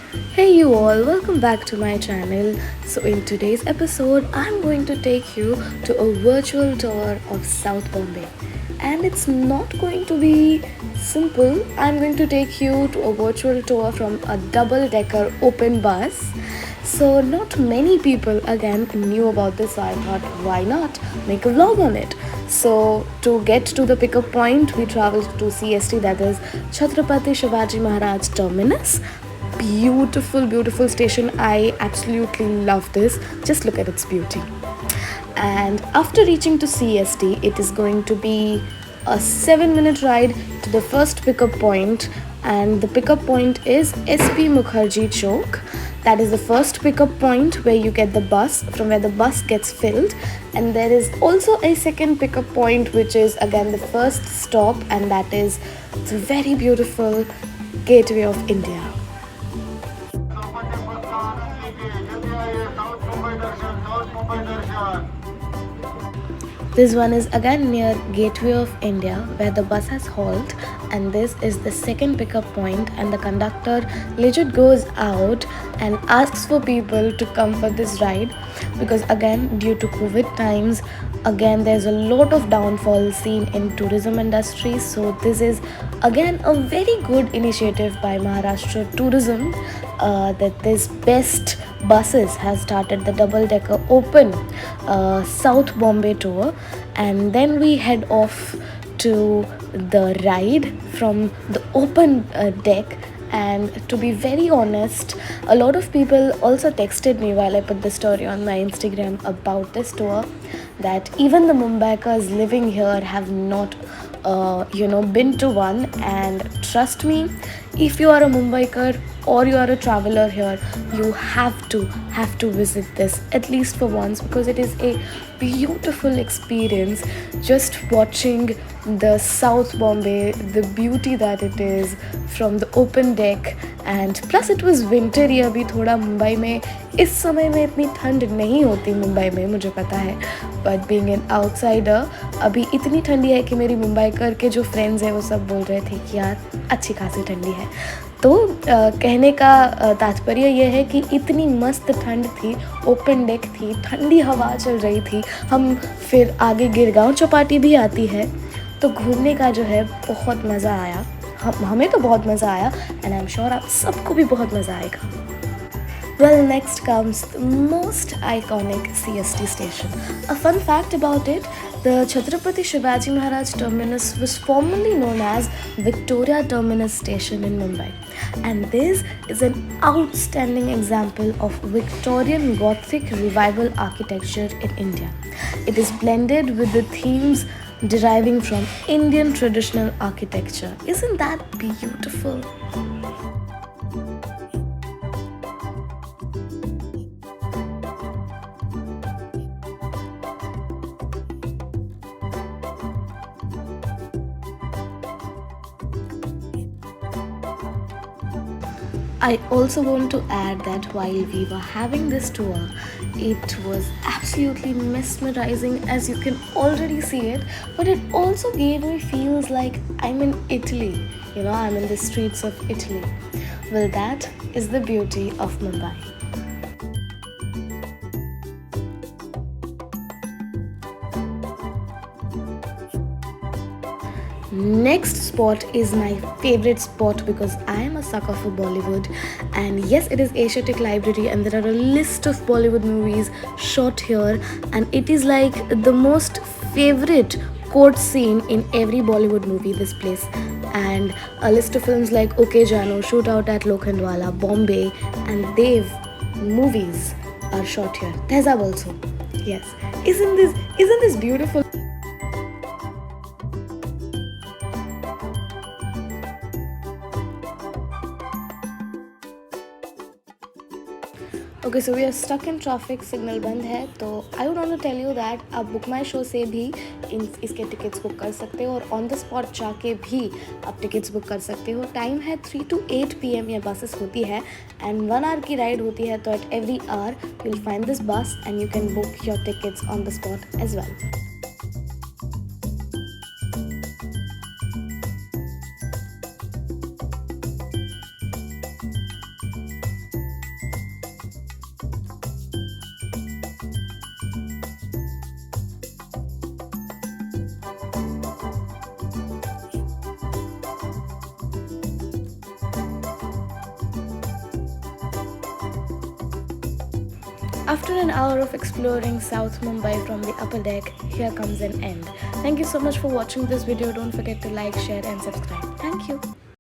Hey you all, welcome back to my channel. So in today's episode, I'm going to take you to a virtual tour of South Bombay. And it's not going to be simple. I'm going to take you to a virtual tour from a double-decker open bus. So not many people again knew about this, so I thought why not make a vlog on it. So to get to the pickup point, we traveled to CST, that is Chhatrapati Shivaji Maharaj Terminus. Beautiful station. I absolutely love this. Just look at its beauty. And after reaching to CST, it is going to be a 7-minute ride to the first pickup point, and the pickup point is SP Mukherjee Chowk. That is the first pickup point where you get the bus, from where the bus gets filled. And there is also a second pickup point, which is again the first stop, and that is the very beautiful Gateway of India. This one is again near Gateway of India, where the bus has halted, and this is the second pickup point, and the conductor legit goes out and asks for people to come for this ride, because again due to COVID times, again there's a lot of downfall seen in tourism industry. So this is again a very good initiative by Maharashtra Tourism, that this best buses has started the double-decker open South Bombay tour. And then we head off to the ride from the open deck. And to be very honest, a lot of people also texted me while I put the story on my Instagram about this tour, that even the Mumbaikars living here have not been to one. And trust me, if you are a Mumbaikar or you are a traveler here, you have to visit this at least for once, because it is a beautiful experience just watching the South Bombay, the beauty that it is from the open deck. And plus it was winter, अभी थोड़ा मुंबई में इस समय में इतनी ठंड नहीं होती मुंबई में, मुझे पता है, बट बीइंग एन आउटसाइडर अभी इतनी ठंडी है कि मेरी मुंबई कर के जो फ्रेंड्स हैं वो सब बोल रहे थे कि यार अच्छी खासी ठंडी है. तो कहने का तात्पर्य यह है कि इतनी मस्त ठंड थी, ओपन डेक थी, ठंडी हवा चल रही थी. हम फिर आगे गिरगांव चौपाटी भी आती है, तो घूमने का जो है बहुत मज़ा आया. हमें तो बहुत मज़ा आया, एंड आई एम श्योर आप सबको भी बहुत मज़ा आएगा. Well, next comes the most iconic CST station. A fun fact about it, the Chhatrapati Shivaji Maharaj Terminus was formerly known as Victoria Terminus Station in Mumbai. And this is an outstanding example of Victorian Gothic revival architecture in India. It is blended with the themes deriving from Indian traditional architecture. Isn't that beautiful? I also want to add that while we were having this tour, it was absolutely mesmerizing, as you can already see it, but it also gave me feels like I'm in Italy. I'm in the streets of Italy. Well, that is the beauty of Mumbai. Next spot is my favorite spot, because I am a sucker for Bollywood, and yes, it is Asiatic Library, and there are a list of Bollywood movies shot here, and it is like the most favorite court scene in every Bollywood movie, this place. And a list of films like Okay Jano, Shootout at Lokhandwala, Bombay, and Dev movies are shot here. Tehzab also. Yes. Isn't this beautiful? Okay, so we are stuck in traffic, signal बंद है, तो I would want to tell you that आप book माई show से भी इसके tickets book कर सकते हो, और ऑन द स्पॉट जाके भी आप टिकट्स बुक कर सकते हो. टाइम है 3 to 8 PM ये बसेस होती है, एंड 1 hour की राइड होती है, तो at every hour you will find this bus and you can book your tickets on the spot as well. After an hour of exploring South Mumbai from the upper deck, here comes an end. Thank you so much for watching this video. Don't forget to like, share and subscribe. Thank you.